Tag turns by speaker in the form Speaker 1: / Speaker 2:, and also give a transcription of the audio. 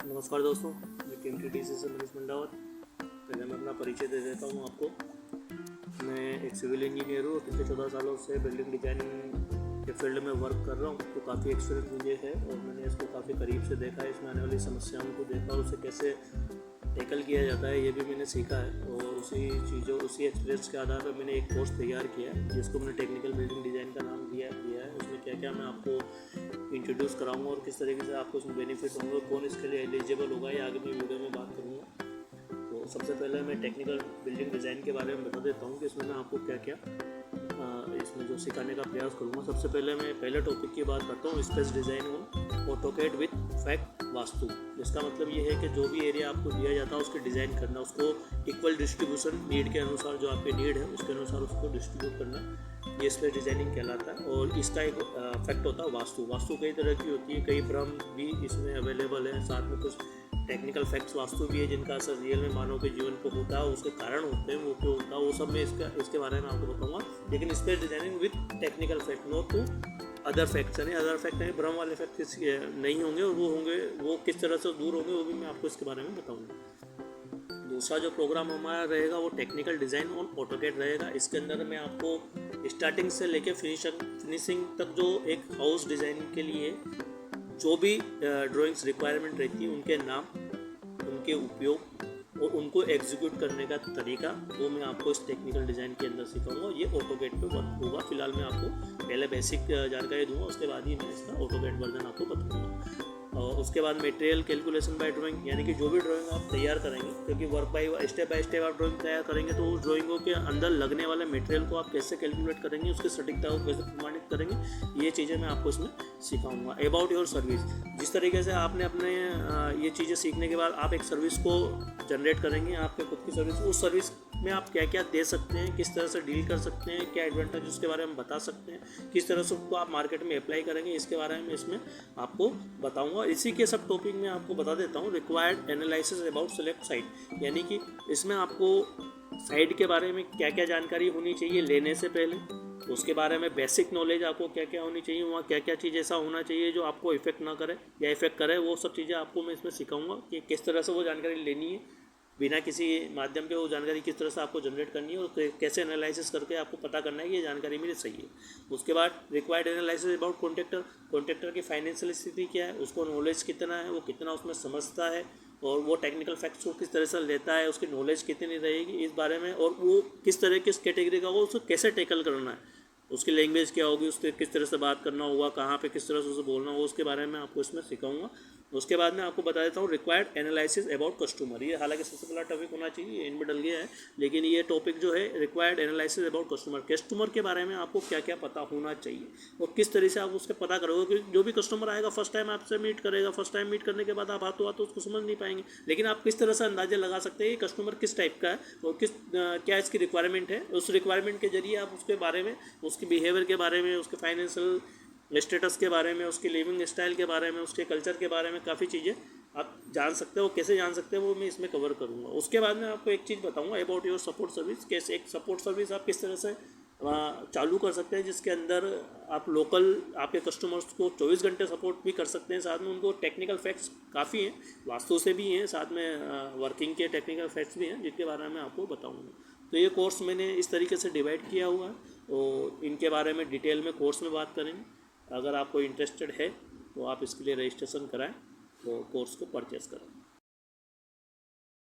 Speaker 1: नमस्कार दोस्तों, मैं टीम टीटीसी से मनीष मंडावत। पहले मैं अपना परिचय दे देता हूँ आपको। मैं एक सिविल इंजीनियर हूँ। पिछले 14 सालों से बिल्डिंग डिजाइनिंग के फील्ड में वर्क कर रहा हूँ, तो काफ़ी एक्सपीरियंस मुझे है और मैंने इसको काफ़ी करीब से देखा है। इसमें आने वाली समस्याओं को देखा और उसे कैसे टैकल किया जाता है ये भी मैंने सीखा है। और उसी एक्सपीरियंस के आधार पर मैंने एक कोर्स तैयार किया है जिसको मैंने टेक्निकल बिल्डिंग डिज़ाइन का नाम दिया है। उसमें क्या क्या मैं आपको इंट्रोड्यूस कराऊंगा और किस तरीके से आपको इसमें बेनिफिट होंगे, कौन इसके लिए एलिजिबल होगा, ये आगे मैं वीडियो में बात करूँगा। तो सबसे पहले मैं टेक्निकल बिल्डिंग डिज़ाइन के बारे में बता देता हूँ कि इसमें मैं आपको क्या क्या इसमें जो सिखाने का प्रयास करूँगा। सबसे पहले मैं पहले टॉपिक की बात करता हूँ, space design on AutoCAD with fact vastu. इसका मतलब ये है कि जो भी एरिया आपको दिया जाता है उसकी डिज़ाइन करना, उसको इक्वल डिस्ट्रीब्यूशन नीड के अनुसार, जो आपके नीड है उसके अनुसार उसको डिस्ट्रीब्यूट करना, ये स्पेस डिज़ाइनिंग कहलाता है। और इसका एक फैक्ट होता है वास्तु। वास्तु कई तरह की होती है, कई भ्रम भी इसमें अवेलेबल है, साथ में कुछ टेक्निकल फैक्ट्स वास्तु भी है जिनका असर रियल में मानव के जीवन पर होता है, उसके कारण होते हैं, वो क्यों होता है, वो सब मैं इसके बारे में आपको बताऊंगा। लेकिन space designing with technical fact, not to other facts. यानी अदर फैक्ट नहीं, भ्रम वाले फैक्ट नहीं होंगे, और वो किस तरह से दूर होंगे वो भी मैं आपको इसके बारे में बताऊँगा। दूसरा जो प्रोग्राम हमारा रहेगा वो टेक्निकल डिज़ाइन ऑन ऑटोकैड रहेगा। इसके अंदर मैं आपको स्टार्टिंग से लेके फिनिशिंग तक जो एक हाउस डिज़ाइन के लिए जो भी ड्राइंग्स रिक्वायरमेंट रहती है, उनके नाम, उनके उपयोग और उनको एग्जीक्यूट करने का तरीका, वो मैं आपको इस टेक्निकल डिज़ाइन के अंदर सिखाऊंगा। ये ऑटोकैड पे वर्क होगा। फिलहाल मैं आपको पहले बेसिक जानकारी दूंगा, उसके बाद ही मैं इसका ऑटोकैड वर्जन आपको बताऊंगा। और उसके बाद मटेरियल कैलकुलेशन बाय ड्राइंग, यानी कि जो भी ड्राइंग आप तैयार करेंगे, क्योंकि वर्क बाय स्टेप आप ड्राइंग तैयार करेंगे, तो उस ड्राइंगों के अंदर लगने वाले मटेरियल को आप कैसे कैलकुलेट करेंगे, उसकी सटीकता को कैसे प्रमाणित करेंगे, ये चीज़ें मैं आपको इसमें सिखाऊंगा। अबाउट योर सर्विस, जिस तरीके से आपने अपने ये चीज़ें सीखने के बाद आप एक सर्विस को जनरेट करेंगे, आपके खुद की सर्विस, उस सर्विस में आप क्या क्या दे सकते हैं, किस तरह से डील कर सकते हैं, क्या एडवांटेज उसके बारे में बता सकते हैं, किस तरह से उसको आप मार्केट में अप्लाई करेंगे, इसके बारे में इसमें आपको बताऊंगा। इसी के सब टॉपिक में आपको बता देता हूँ required analysis about select site, यानी कि इसमें आपको साइट के बारे में क्या क्या जानकारी होनी चाहिए लेने से पहले, उसके बारे में बेसिक नॉलेज आपको क्या क्या होनी चाहिए, वहाँ क्या क्या चीज़ ऐसा होना चाहिए जो आपको इफेक्ट ना करे या इफेक्ट करे, वो सब चीज़ें आपको मैं इसमें सिखाऊंगा कि किस तरह से वो जानकारी लेनी है, बिना किसी माध्यम पे वो जानकारी किस तरह से आपको जनरेट करनी है और कैसे एनालिसिस करके आपको पता करना है कि ये जानकारी मेरी सही है। उसके बाद रिक्वायर्ड एनालिसिस अबाउट कॉन्ट्रैक्टर की फाइनेंशियल स्थिति क्या है, उसको नॉलेज कितना है, वो कितना उसमें समझता है और वो टेक्निकल फैक्ट्स को किस तरह से लेता है, उसकी नॉलेज कितनी रहेगी इस बारे में, और वो किस तरह किस कैटेगरी का होगा, उसको कैसे टैकल करना है, उसकी लैंग्वेज क्या होगी, उससे किस तरह से बात करना होगा, कहाँ पे किस तरह से उसे बोलना होगा, उसके बारे में आपको इसमें सिखाऊंगा। उसके बाद में आपको बता देता हूँ रिक्वायर्ड एनालिसिस अबाउट कस्टमर। ये हालांकि सबसे पहला टॉपिक होना चाहिए, इनमें डल गया है, लेकिन ये टॉपिक जो है रिक्वायर्ड एनालिसिस अबाउट कस्टमर के बारे में आपको क्या क्या पता होना चाहिए और किस तरह से आप उसके पता करोगे। क्योंकि जो भी कस्टमर आएगा फर्स्ट टाइम आपसे मीट करेगा, फर्स्ट टाइम मीट करने के बाद आप हाथों हाथों उसको समझ नहीं पाएंगे, लेकिन आप किस तरह से अंदाजा लगा सकते हैं कि कस्टमर किस टाइप का है और क्या इसकी रिक्वायरमेंट है। उस रिक्वायरमेंट के जरिए आप उसके बारे में, उसके बिहेवियर के बारे में, उसके फाइनेंशियल स्टेटस के बारे में, उसके लिविंग स्टाइल के बारे में, उसके कल्चर के बारे में काफ़ी चीज़ें आप जान सकते हो। कैसे जान सकते हो वो मैं इसमें कवर करूँगा। उसके बाद में आपको एक चीज़ बताऊँगा अबाउट योर सपोर्ट सर्विस, कैसे एक सपोर्ट सर्विस आप किस तरह से चालू कर सकते हैं, जिसके अंदर आप लोकल आपके कस्टमर्स को 24 घंटे सपोर्ट भी कर सकते हैं, साथ में उनको टेक्निकल फैक्ट्स काफ़ी हैं, वास्तु से भी हैं, साथ में वर्किंग के टेक्निकल फैक्ट्स भी हैं जिनके बारे में आपको बताऊँगा। तो ये कोर्स मैंने इस तरीके से डिवाइड किया हुआ है और इनके बारे में डिटेल में कोर्स में बात करेंगे। अगर आपको इंटरेस्टेड है तो आप इसके लिए रजिस्ट्रेशन कराएं, तो कोर्स को परचेस करें।